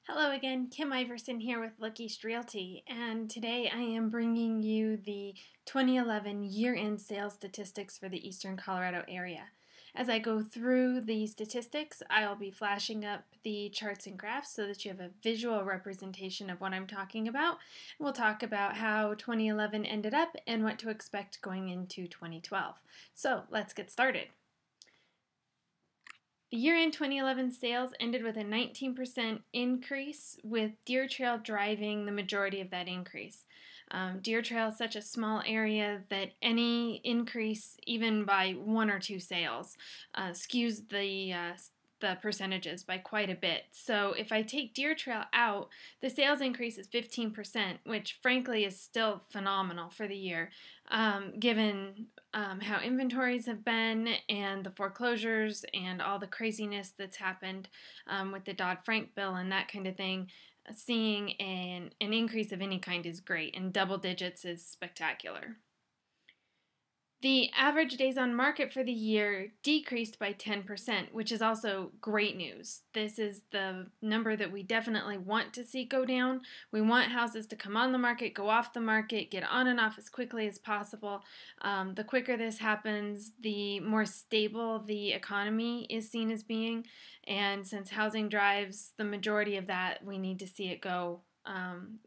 Hello again, Kim Iverson here with Look East Realty, and today I am bringing you the 2011 year-end sales statistics for the Eastern Colorado area. As I go through the statistics, I'll be flashing up the charts and graphs so that you have a visual representation of what I'm talking about. We'll talk about how 2011 ended up and what to expect going into 2012. So let's get started. The year-end 2011 sales ended with a 19% increase, with Deer Trail driving the majority of that increase. Deer Trail is such a small area that any increase, even by one or two sales, skews the percentages by quite a bit. So if I take Deer Trail out, the sales increase is 15%, which frankly is still phenomenal for the year, given how inventories have been and the foreclosures and all the craziness that's happened with the Dodd-Frank bill and that kind of thing. Seeing an increase of any kind is great, and double digits is spectacular. The average days on market for the year decreased by 10%, which is also great news. This is the number that we definitely want to see go down. We want houses to come on the market, go off the market, get on and off as quickly as possible. The quicker this happens, the more stable the economy is seen as being. And since housing drives the majority of that, we need to see it go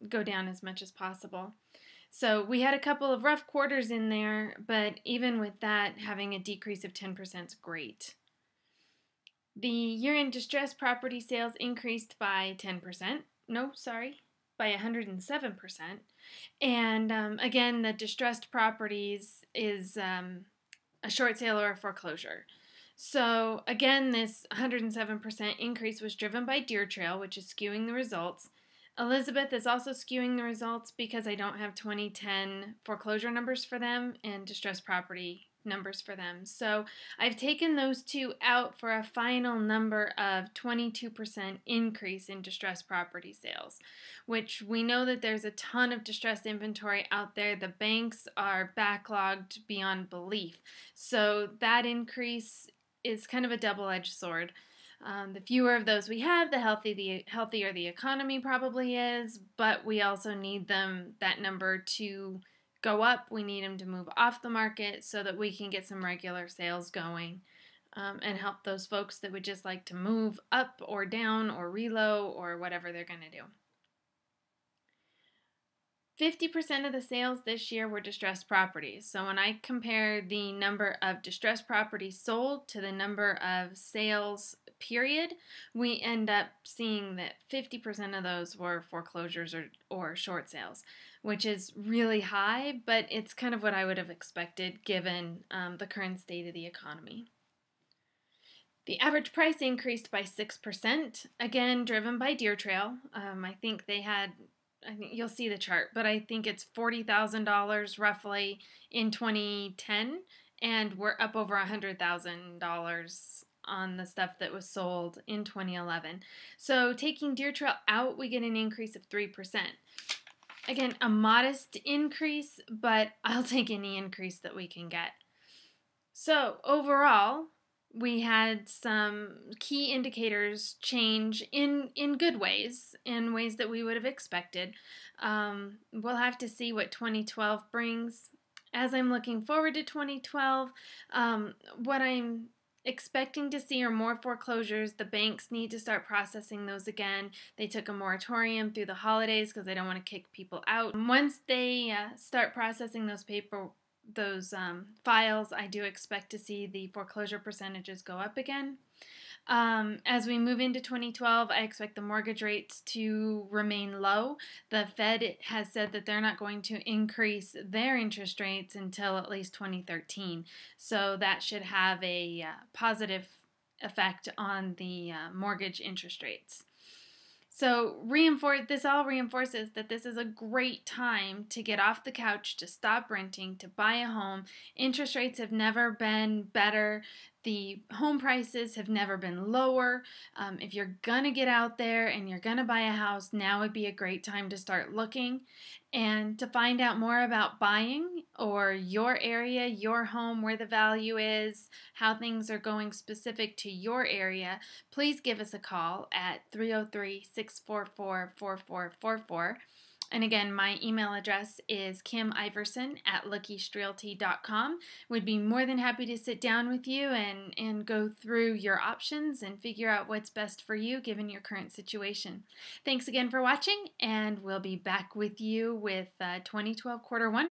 down as much as possible. So we had a couple of rough quarters in there, but even with that, having a decrease of 10% is great. The year-end distressed property sales increased by 10%. No, sorry, by 107%. And again, the distressed properties is a short sale or a foreclosure. So again, this 107% increase was driven by Deer Trail, which is skewing the results. Elizabeth is also skewing the results because I don't have 2010 foreclosure numbers for them and distressed property numbers for them. So I've taken those two out for a final number of 22% increase in distressed property sales, which we know that there's a ton of distressed inventory out there. The banks are backlogged beyond belief. So that increase is kind of a double-edged sword. The fewer of those we have, the healthier the economy probably is, but we also need that number to go up. We need them to move off the market so that we can get some regular sales going and help those folks that would just like to move up or down or relo or whatever they're going to do. 50% of the sales this year were distressed properties. So when I compare the number of distressed properties sold to the number of sales period, we end up seeing that 50% of those were foreclosures or short sales, which is really high, but it's kind of what I would have expected given the current state of the economy. The average price increased by 6%, again driven by Deer Trail. I think you'll see the chart, but I think it's $40,000 roughly in 2010, and we're up over $100,000 on the stuff that was sold in 2011. So taking Deer Trail out, we get an increase of 3%. Again, a modest increase, but I'll take any increase that we can get. So overall, we had some key indicators change in good ways, in ways that we would have expected. We'll have to see what 2012 brings. As I'm looking forward to 2012, what I'm expecting to see are more foreclosures. The banks need to start processing those again. They took a moratorium through the holidays because they don't want to kick people out. Once they start processing those files, I do expect to see the foreclosure percentages go up again. As we move into 2012, I expect the mortgage rates to remain low. The Fed has said that they're not going to increase their interest rates until at least 2013. So that should have a positive effect on the mortgage interest rates. So this all reinforces that this is a great time to get off the couch, to stop renting, to buy a home. Interest rates have never been better. The home prices have never been lower. If you're going to get out there and you're going to buy a house, now would be a great time to start looking. And to find out more about buying or your area, your home, where the value is, how things are going specific to your area, please give us a call at 303-644-4444. And again, my email address is kimiverson@luckystrealty.com. We'd be more than happy to sit down with you and go through your options and figure out what's best for you given your current situation. Thanks again for watching, and we'll be back with you with 2012 quarter one.